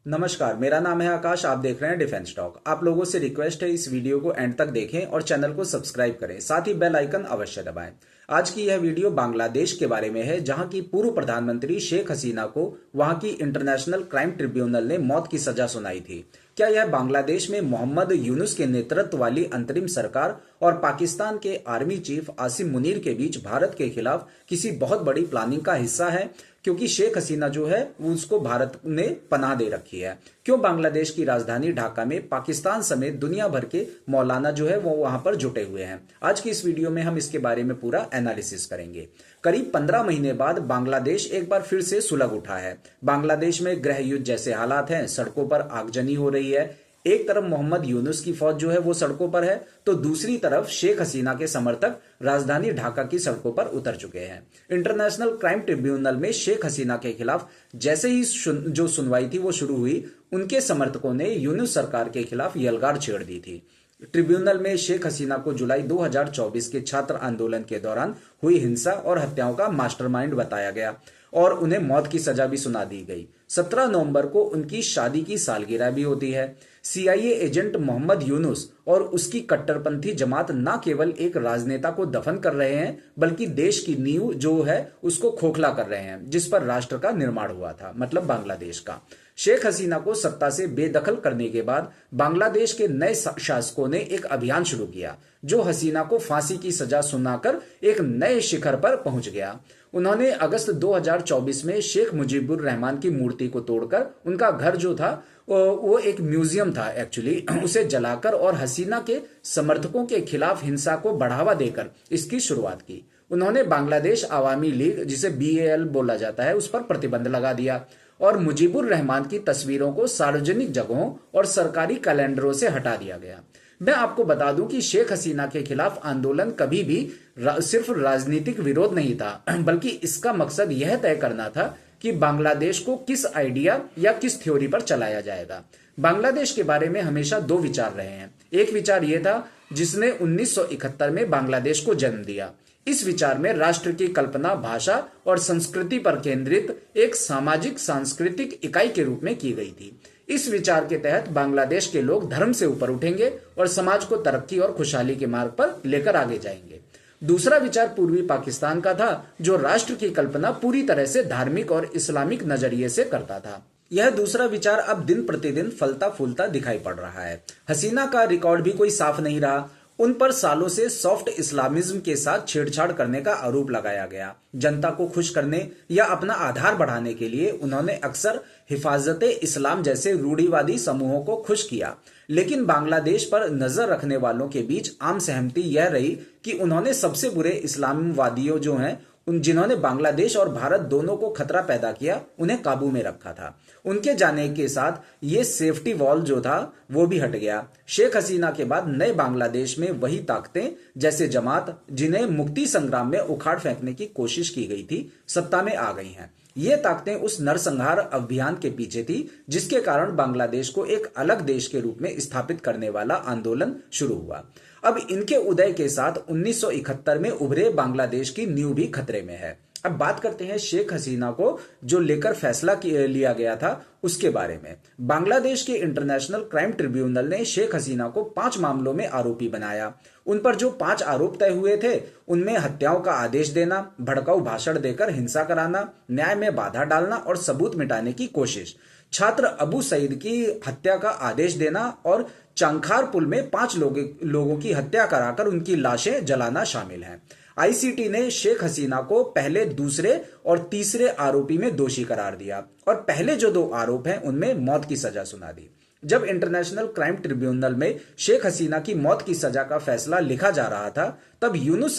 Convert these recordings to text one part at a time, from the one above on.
नमस्कार, मेरा नाम है आकाश। आप देख रहे हैं डिफेंस टॉक। आप लोगों से रिक्वेस्ट है इस वीडियो को एंड तक देखें और चैनल को सब्सक्राइब करें, साथ ही बेल आइकन अवश्य दबाएं। आज की यह वीडियो बांग्लादेश के बारे में है, जहां की पूर्व प्रधानमंत्री शेख हसीना को वहां की इंटरनेशनल क्राइम ट्रिब्यूनल ने मौत की सजा सुनाई थी। क्या यह बांग्लादेश में मोहम्मद यूनुस के नेतृत्व वाली अंतरिम सरकार और पाकिस्तान के आर्मी चीफ आसिम मुनीर के बीच भारत के खिलाफ किसी बहुत बड़ी प्लानिंग का हिस्सा है? क्योंकि शेख हसीना जो है उसको भारत ने पनाह दे रखी है। क्यों बांग्लादेश की राजधानी ढाका में पाकिस्तान समेत दुनिया भर के मौलाना जो है वो वहां पर जुटे हुए हैं? आज की इस वीडियो में हम इसके बारे में पूरा एनालिसिस करेंगे। करीब 15 महीने बाद बांग्लादेश एक बार फिर से सुलग उठा है। बांग्लादेश में गृह युद्ध जैसे हालात हैं, सड़कों पर आगजनी हो रही है। एक तरफ मोहम्मद यूनुस की फौज जो है वो सड़कों पर है, तो दूसरी तरफ शेख हसीना के समर्थक राजधानी ढाका की सड़कों पर उतर चुके हैं। इंटरनेशनल क्राइम ट्रिब्यूनल में शेख हसीना के खिलाफ जैसे ही जो सुनवाई थी वो शुरू हुई, उनके समर्थकों ने यूनुस सरकार के खिलाफ यलगार छेड़ दी थी। ट्रिब्यूनल में शेख हसीना को जुलाई 2024 के छात्र आंदोलन के दौरान हुई हिंसा और हत्याओं का मास्टरमाइंड बताया गया और उन्हें मौत की सजा भी सुना दी गई। 17 नवंबर को उनकी शादी की सालगिरह भी होती है। सीआईए एजेंट मोहम्मद यूनुस और उसकी कट्टरपंथी जमात न केवल एक राजनेता को दफन कर रहे हैं, बल्कि देश की नींव जो है उसको खोखला कर रहे हैं, जिस पर राष्ट्र का निर्माण हुआ था, मतलब बांग्लादेश का। शेख हसीना को सत्ता से बेदखल करने के बाद बांग्लादेश के नए शासकों ने एक अभियान शुरू किया, जो हसीना को फांसी की सजा सुनाकर एक नए शिखर पर पहुंच गया। उन्होंने अगस्त 2024 में शेख मुजीबुर रहमान की मूर्ति को तोड़कर, उनका घर जो था वो एक म्यूजियम था एक्चुअली, उसे जलाकर और हसीना के समर्थकों के खिलाफ हिंसा को बढ़ावा देकर इसकी शुरुआत की। उन्होंने बांग्लादेश आवामी लीग, जिसे BAL बोला जाता है, उस पर प्रतिबंध लगा दिया और मुजीबुर रहमान की तस्वीरों को सार्वजनिक जगहों और सरकारी कैलेंडरों से हटा दिया गया। मैं आपको बता दूं कि शेख हसीना के खिलाफ आंदोलन कभी भी सिर्फ राजनीतिक विरोध नहीं था, बल्कि इसका मकसद यह तय करना था कि बांग्लादेश को किस आइडिया या किस थ्योरी पर चलाया जाएगा। बांग्लादेश के बारे में हमेशा दो विचार रहे हैं। एक विचार यह था जिसने 1971 में बांग्लादेश को जन्म दिया। इस विचार में राष्ट्र की कल्पना भाषा और संस्कृति पर केंद्रित एक सामाजिक सांस्कृतिक इकाई के रूप में की गई थी। इस विचार के तहत बांग्लादेश के लोग धर्म से ऊपर उठेंगे और समाज को तरक्की और खुशहाली के मार्ग पर लेकर आगे जाएंगे। दूसरा विचार पूर्वी पाकिस्तान का था, जो राष्ट्र की कल्पना पूरी तरह से धार्मिक और इस्लामिक नजरिए से करता था। यह दूसरा विचार अब दिन प्रतिदिन फलता फूलता दिखाई पड़ रहा है। हसीना का रिकॉर्ड भी कोई साफ नहीं रहा। उन पर सालों से सॉफ्ट इस्लामिज्म के साथ छेड़छाड़ करने का आरोप लगाया गया। जनता को खुश करने या अपना आधार बढ़ाने के लिए उन्होंने अक्सर हिफाजते इस्लाम जैसे रूढ़िवादी समूहों को खुश किया। लेकिन बांग्लादेश पर नजर रखने वालों के बीच आम सहमति यह रही कि उन्होंने सबसे बुरे इस्लामवादियों जो हैं, जिन्होंने बांग्लादेश और भारत दोनों को खतरा पैदा किया, उन्हें काबू में रखा था। उनके जाने के साथ ये सेफ्टी वॉल जो था वो भी हट गया। शेख हसीना के बाद नए बांग्लादेश में वही ताकतें, जैसे जमात, जिन्हें मुक्ति संग्राम में उखाड़ फेंकने की कोशिश की गई थी, सत्ता में आ गई हैं। ये ताकतें उस नरसंहार अभियान के पीछे थी, जिसके कारण बांग्लादेश को एक अलग देश के रूप में स्थापित करने वाला आंदोलन शुरू हुआ। अब इनके उदय के साथ 1971 में उभरे बांग्लादेश की नींव भी खतरे में है। अब बात करते हैं शेख हसीना को जो लेकर फैसला लिया गया था उसके बारे में। बांग्लादेश के इंटरनेशनल क्राइम ट्रिब्यूनल ने शेख हसीना को 5 मामलों में आरोपी बनाया। उन पर जो 5 आरोप तय हुए थे, उनमें हत्याओं का आदेश देना, भड़काऊ भाषण देकर हिंसा कराना, न्याय में बाधा डालना और सबूत मिटाने की कोशिश, छात्र अबू सईद की हत्या का आदेश देना और चांखार पुल में 5 लोगों की हत्या कराकर उनकी लाशें जलाना शामिल है। आईसीटी ने शेख हसीना को पहले, दूसरे और तीसरे आरोपी में दोषी करार दिया और पहले जो 2 आरोप हैं उनमें मौत की सजा सुना दी। जब इंटरनेशनल क्राइम ट्रिब्यूनल में शेख हसीना की मौत की सजा का फैसला लिखा जा रहा था, तब यूनुस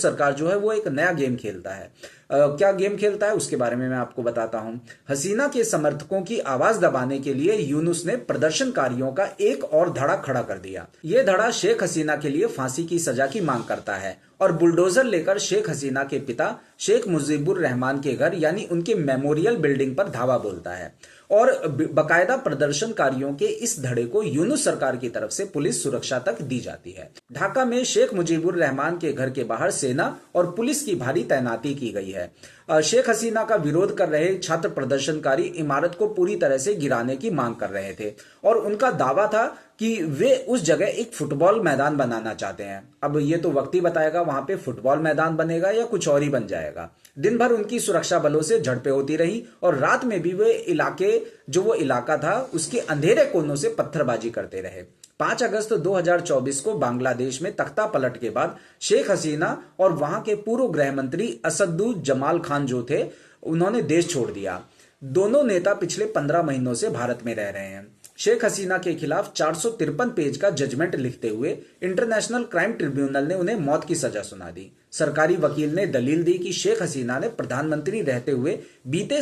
सरकार जो है वो एक नया गेम खेलता है। क्या गेम खेलता है उसके बारे में मैं आपको बताता हूं। हसीना के समर्थकों की आवाज दबाने के लिए यूनुस ने प्रदर्शनकारियों का एक और धड़ा खड़ा कर दिया। यह धड़ा शेख हसीना के लिए फांसी की सजा की मांग करता है और बुलडोजर लेकर शेख हसीना के पिता शेख मुजीबुर रहमान के घर यानी उनके मेमोरियल बिल्डिंग पर धावा बोलता है और बकायदा प्रदर्शनकारियों के इस धड़े को यूनुस सरकार की तरफ से पुलिस सुरक्षा तक दी जाती है। ढाका में शेख मुजीबुर रहमान के घर के बाहर सेना और पुलिस की भारी तैनाती की गई है। शेख हसीना का विरोध कर रहे छात्र प्रदर्शनकारी इमारत को पूरी तरह से गिराने की मांग कर रहे थे और उनका दावा था कि वे उस जगह एक फुटबॉल मैदान बनाना चाहते हैं। अब ये तो वक्त ही बताएगा वहां पे फुटबॉल मैदान बनेगा या कुछ और ही बन जाएगा। दिन भर उनकी सुरक्षा बलों से झड़पें होती रही और रात में भी वे वो इलाका था उसके अंधेरे कोनों से पत्थरबाजी करते रहे। 5 अगस्त 2024 को बांग्लादेश में तख्ता पलट के बाद शेख हसीना और वहां के पूर्व गृह मंत्री असदुज्जमाल खान जो थे उन्होंने देश छोड़ दिया। दोनों नेता पिछले 15 महीनों से भारत में रह रहे हैं। शेख हसीना के खिलाफ 453 पेज का जजमेंट लिखते हुए इंटरनेशनल क्राइम ट्रिब्यूनल ने उन्हें मौत की सजा सुना दी। सरकारी वकील ने दलील दी कि शेख हसीना ने प्रधानमंत्री रहते हुए बीते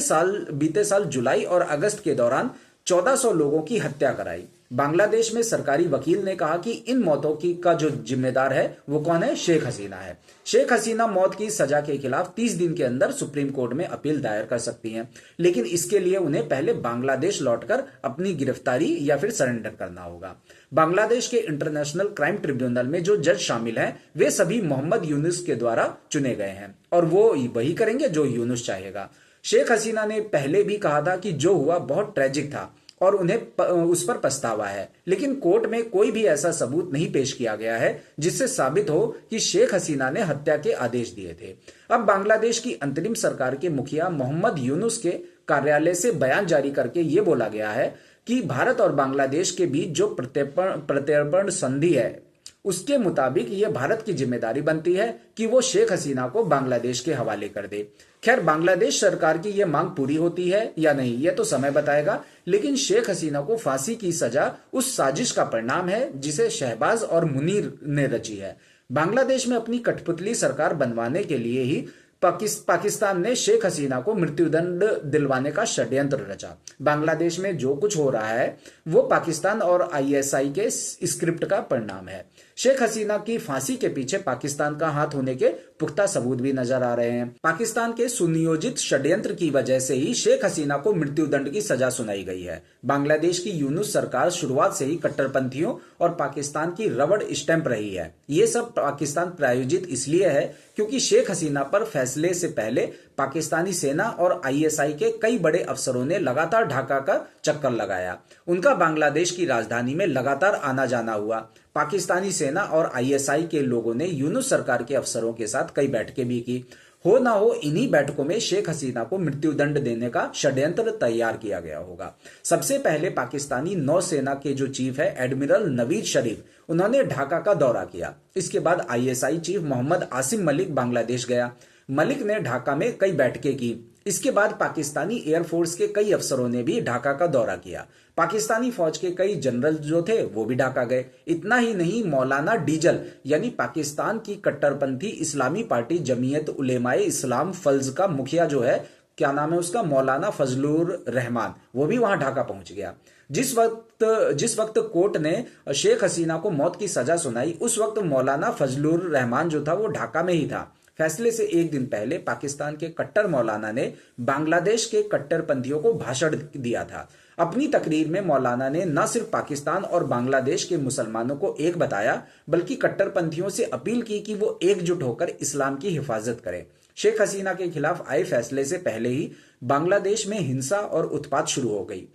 साल जुलाई और अगस्त के दौरान 1400 लोगों की हत्या कराई। बांग्लादेश में सरकारी वकील ने कहा कि इन मौतों का जो जिम्मेदार है वो कौन है? शेख हसीना है। शेख हसीना मौत की सजा के खिलाफ 30 दिन के अंदर सुप्रीम कोर्ट में अपील दायर कर सकती हैं, लेकिन इसके लिए उन्हें पहले बांग्लादेश लौटकर अपनी गिरफ्तारी या फिर सरेंडर करना होगा। बांग्लादेश के इंटरनेशनल क्राइम ट्रिब्यूनल में जो जज शामिल हैं वे सभी मोहम्मद यूनुस के द्वारा चुने गए हैं और वो वही करेंगे जो यूनुस चाहेगा। शेख हसीना ने पहले भी कहा था कि जो हुआ बहुत ट्रेजिक था और उन्हें उस पर पछतावा है, लेकिन कोर्ट में कोई भी ऐसा सबूत नहीं पेश किया गया है जिससे साबित हो कि शेख हसीना ने हत्या के आदेश दिए थे। अब बांग्लादेश की अंतरिम सरकार के मुखिया मोहम्मद यूनुस के कार्यालय से बयान जारी करके ये बोला गया है कि भारत और बांग्लादेश के बीच जो प्रत्यर्पण संधि है उसके मुताबिक यह भारत की जिम्मेदारी बनती है कि वो शेख हसीना को बांग्लादेश के हवाले कर दे। खैर, बांग्लादेश सरकार की यह मांग पूरी होती है या नहीं यह तो समय बताएगा, लेकिन शेख हसीना को फांसी की सजा उस साजिश का परिणाम है जिसे शहबाज और मुनीर ने रची है। बांग्लादेश में अपनी कठपुतली सरकार बनवाने के लिए ही पाकिस्तान ने शेख हसीना को मृत्युदंड दिलवाने का षड्यंत्र रचा। बांग्लादेश में जो कुछ हो रहा है वो पाकिस्तान और आईएसआई के स्क्रिप्ट का परिणाम है। शेख हसीना की फांसी के पीछे पाकिस्तान का हाथ होने के पुख्ता सबूत भी नजर आ रहे हैं। पाकिस्तान के सुनियोजित षड्यंत्र की वजह से ही शेख हसीना को मृत्युदंड की सजा सुनाई गई है। बांग्लादेश की यूनुस सरकार शुरुआत से ही कट्टरपंथियों और पाकिस्तान की रबड़ स्टैंप रही है। ये सब पाकिस्तान प्रायोजित इसलिए है क्योंकि शेख हसीना पर फैसले से पहले पाकिस्तानी सेना और आईएसआई के कई बड़े अफसरों ने लगातार ढाका का चक्कर लगाया। उनका बांग्लादेश की राजधानी में लगातार आना जाना हुआ। पाकिस्तानी सेना और आईएसआई के लोगों ने यूनुस सरकार के अफसरों के साथ कई बैठकें भी की। हो ना हो इन्हीं बैठकों में शेख हसीना को मृत्युदंड देने का षड्यंत्र तैयार किया गया होगा। सबसे पहले पाकिस्तानी नौसेना के जो चीफ है एडमिरल नवीद शरीफ, उन्होंने ढाका का दौरा किया। इसके बाद आईएसआई चीफ मोहम्मद आसिम मलिक बांग्लादेश गया। मलिक ने ढाका में कई बैठकें की। इसके बाद पाकिस्तानी एयरफोर्स के कई अफसरों ने भी ढाका का दौरा किया। पाकिस्तानी फौज के कई जनरल जो थे वो भी ढाका गए। इतना ही नहीं, मौलाना डीजल यानी पाकिस्तान की कट्टरपंथी इस्लामी पार्टी जमीयत उलेमाए इस्लाम फल्ज का मुखिया जो है, क्या नाम है उसका, मौलाना फजलुर रहमान, वो भी वहां ढाका पहुंच गया। जिस वक्त कोर्ट ने शेख हसीना को मौत की सजा सुनाई उस वक्त मौलाना फजलुर रहमान जो था वो ढाका में ही था। फैसले से एक दिन पहले पाकिस्तान के कट्टर मौलाना ने बांग्लादेश के कट्टरपंथियों को भाषण दिया था। अपनी तकरीर में मौलाना ने न सिर्फ पाकिस्तान और बांग्लादेश के मुसलमानों को एक बताया बल्कि कट्टरपंथियों से अपील की कि वो एकजुट होकर इस्लाम की हिफाजत करें। शेख हसीना के खिलाफ आए फैसले से पहले ही बांग्लादेश में हिंसा और उत्पात शुरू हो गई।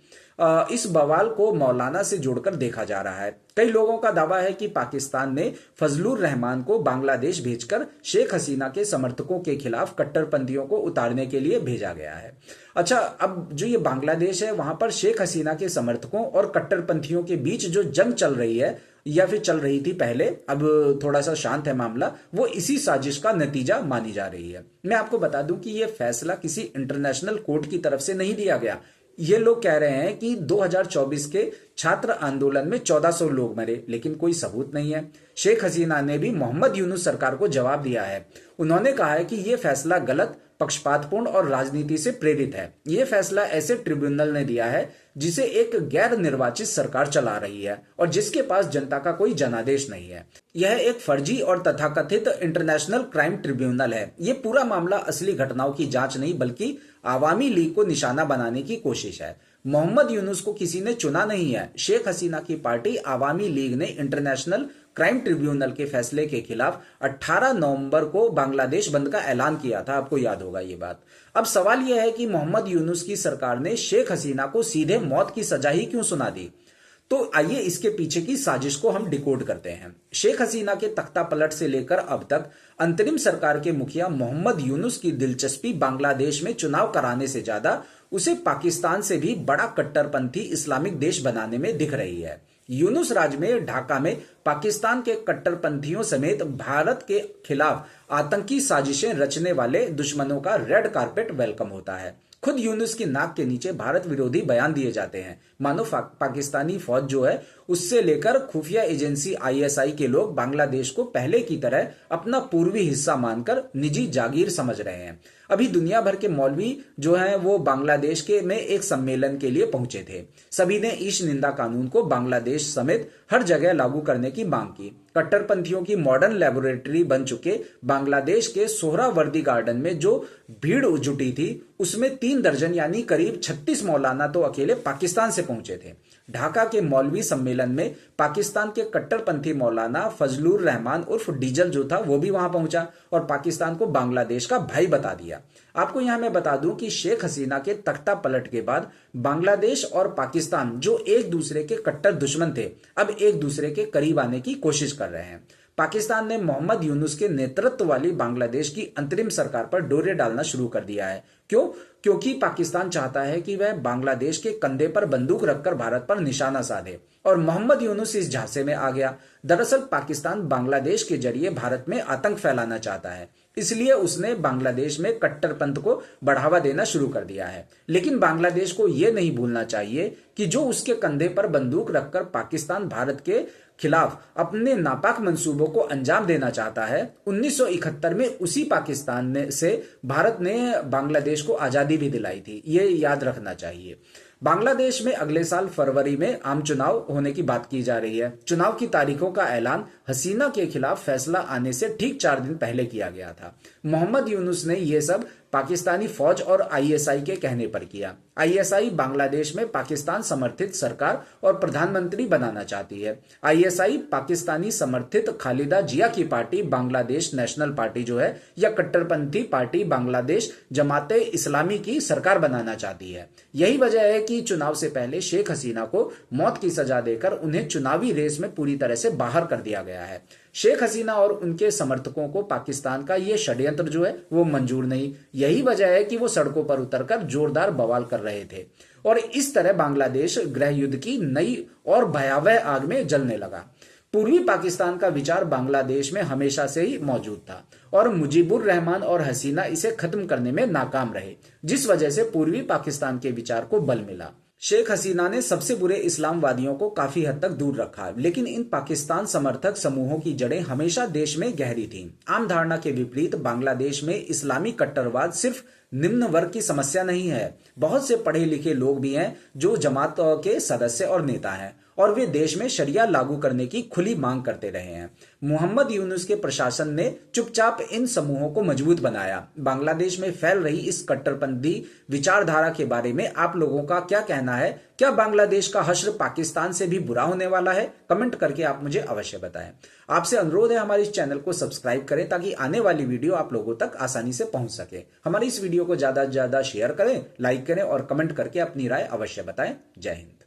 इस बवाल को मौलाना से जोड़कर देखा जा रहा है। कई लोगों का दावा है कि पाकिस्तान ने फजलुर रहमान को बांग्लादेश भेजकर शेख हसीना के समर्थकों के खिलाफ कट्टरपंथियों को उतारने के लिए भेजा गया है। अच्छा, अब जो ये बांग्लादेश है वहां पर शेख हसीना के समर्थकों और कट्टरपंथियों के बीच जो जंग चल रही है या फिर चल रही थी पहले, अब थोड़ा सा शांत है मामला, वो इसी साजिश का नतीजा मानी जा रही है। मैं आपको बता दूं कि यह फैसला किसी इंटरनेशनल कोर्ट की तरफ से नहीं दिया गया। ये लोग कह रहे हैं कि 2024 के छात्र आंदोलन में 1400 लोग मरे, लेकिन कोई सबूत नहीं है। शेख हसीना ने भी मोहम्मद यूनुस सरकार को जवाब दिया है। उन्होंने कहा है कि यह फैसला गलत, पक्षपातपूर्ण और राजनीति से प्रेरित है। यह फैसला ऐसे ट्रिब्यूनल ने दिया है जिसे एक गैर निर्वाचित सरकार चला रही है और जिसके पास जनता का कोई जनादेश नहीं है। यह एक फर्जी और तथाकथित इंटरनेशनल क्राइम ट्रिब्यूनल है। यह पूरा मामला असली घटनाओं की जांच नहीं बल्कि आवामी लीग को निशाना बनाने की कोशिश है। मोहम्मद यूनुस को किसी ने चुना नहीं है। शेख हसीना की पार्टी आवामी लीग ने इंटरनेशनल क्राइम ट्रिब्यूनल के फैसले के खिलाफ 18 नवंबर को बांग्लादेश बंद का ऐलान किया था। आपको याद होगा ये बात। अब सवाल यह है कि मोहम्मद यूनुस की सरकार ने शेख हसीना को सीधे मौत की सजा ही क्यों सुना दी? तो आइए इसके पीछे की साजिश को हम डिकोड करते हैं। शेख हसीना के तख्ता पलट से लेकर अब तक अंतरिम सरकार के मुखिया मोहम्मद यूनुस की दिलचस्पी बांग्लादेश में चुनाव कराने से ज्यादा उसे पाकिस्तान से भी बड़ा कट्टरपंथी इस्लामिक देश बनाने में दिख रही है। यूनुस राज में ढाका में पाकिस्तान के कट्टरपंथियों समेत भारत के खिलाफ आतंकी साजिशें रचने वाले दुश्मनों का रेड कारपेट वेलकम होता है। खुद यूनुस की नाक के नीचे भारत विरोधी बयान दिए जाते हैं, मानो पाकिस्तानी फौज जो है उससे लेकर खुफिया एजेंसी आईएसआई के लोग बांग्लादेश को पहले की तरह अपना पूर्वी हिस्सा मानकर निजी जागीर समझ रहे हैं। अभी दुनिया भर के मौलवी जो हैं वो बांग्लादेश के में एक सम्मेलन के लिए पहुंचे थे। सभी ने ईश निंदा कानून को बांग्लादेश समेत हर जगह लागू करने की मांग की। कट्टरपंथियों की मॉडर्न लेबोरेटरी बन चुके बांग्लादेश के सोहरावर्दी गार्डन में जो भीड़ जुटी थी उसमें 3 दर्जन यानी करीब 36 मौलाना तो अकेले पाकिस्तान से पहुंचे थे। ढाका के मौलवी सम्मेलन में पाकिस्तान के कट्टरपंथी मौलाना फजलुर रहमान उर्फ डीजल जो था वो भी वहां पहुंचा और पाकिस्तान को बांग्लादेश का भाई बता दिया। आपको यहां मैं बता दूं कि शेख हसीना के तख्ता पलट के बाद बांग्लादेश और पाकिस्तान जो एक दूसरे के कट्टर दुश्मन थे अब एक दूसरे के करीब आने की कोशिश कर रहे हैं। पाकिस्तान ने मोहम्मद यूनुस के नेतृत्व वाली बांग्लादेश की अंतरिम सरकार पर डोरे डालना शुरू कर दिया है। क्यों? क्योंकि पाकिस्तान चाहता है कि वह बांग्लादेश के कंधे पर बंदूक रखकर भारत पर निशाना साधे और मोहम्मद यूनुस इस झांसे में आ गया। दरअसल पाकिस्तान बांग्लादेश के जरिए भारत में आतंक फैलाना चाहता है, इसलिए उसने बांग्लादेश में कट्टरपंथ को बढ़ावा देना शुरू कर दिया है। लेकिन बांग्लादेश को यह नहीं भूलना चाहिए कि जो उसके कंधे पर बंदूक रखकर पाकिस्तान भारत के खिलाफ अपने नापाक मंसूबों को अंजाम देना चाहता है, 1971 में उसी पाकिस्तान से भारत ने बांग्लादेश को आजादी भी दिलाई थी। ये याद रखना चाहिए। बांग्लादेश में अगले साल फरवरी में आम चुनाव होने की बात की जा रही है। चुनाव की तारीखों का ऐलान हसीना के खिलाफ फैसला आने से ठीक 4 दिन पहले किया गया था। मोहम्मद यूनुस ने यह सब पाकिस्तानी फौज और आईएसआई के कहने पर किया। आईएसआई बांग्लादेश में पाकिस्तान समर्थित सरकार और प्रधानमंत्री बनाना चाहती है। आईएसआई पाकिस्तानी समर्थित खालिदा जिया की पार्टी बांग्लादेश नेशनल पार्टी जो है या कट्टरपंथी पार्टी बांग्लादेश जमाते इस्लामी की सरकार बनाना चाहती है। यही वजह है कि चुनाव से पहले शेख हसीना को मौत की सजा देकर उन्हें चुनावी रेस में पूरी तरह से बाहर कर दिया गया है। शेख हसीना और उनके समर्थकों को पाकिस्तान का यह षड्यंत्र जो है वो मंजूर नहीं। यही वजह है कि वो सड़कों पर उतरकर जोरदार बवाल कर रहे थे और इस तरह बांग्लादेश गृह युद्ध की नई और भयावह आग में जलने लगा। पूर्वी पाकिस्तान का विचार बांग्लादेश में हमेशा से ही मौजूद था और मुजीबुर रहमान और हसीना इसे खत्म करने में नाकाम रहे, जिस वजह से पूर्वी पाकिस्तान के विचार को बल मिला। शेख हसीना ने सबसे बुरे इस्लामवादियों को काफी हद तक दूर रखा, लेकिन इन पाकिस्तान समर्थक समूहों की जड़ें हमेशा देश में गहरी थीं। आम धारणा के विपरीत बांग्लादेश में इस्लामी कट्टरवाद सिर्फ निम्न वर्ग की समस्या नहीं है। बहुत से पढ़े लिखे लोग भी हैं जो जमात के सदस्य और नेता हैं और वे देश में शरिया लागू करने की खुली मांग करते रहे हैं। मोहम्मद यूनुस के प्रशासन ने चुपचाप इन समूहों को मजबूत बनाया। बांग्लादेश में फैल रही इस कट्टरपंथी विचारधारा के बारे में आप लोगों का क्या कहना है? क्या बांग्लादेश का हश्र पाकिस्तान से भी बुरा होने वाला है? कमेंट करके आप मुझे अवश्य बताएं। आपसे अनुरोध है हमारे इस चैनल को सब्सक्राइब करें ताकि आने वाली वीडियो आप लोगों तक आसानी से पहुंच सके। हमारी इस वीडियो को ज्यादा से ज्यादा शेयर करें, लाइक करें और कमेंट करके अपनी राय अवश्य बताएं। जय हिंद।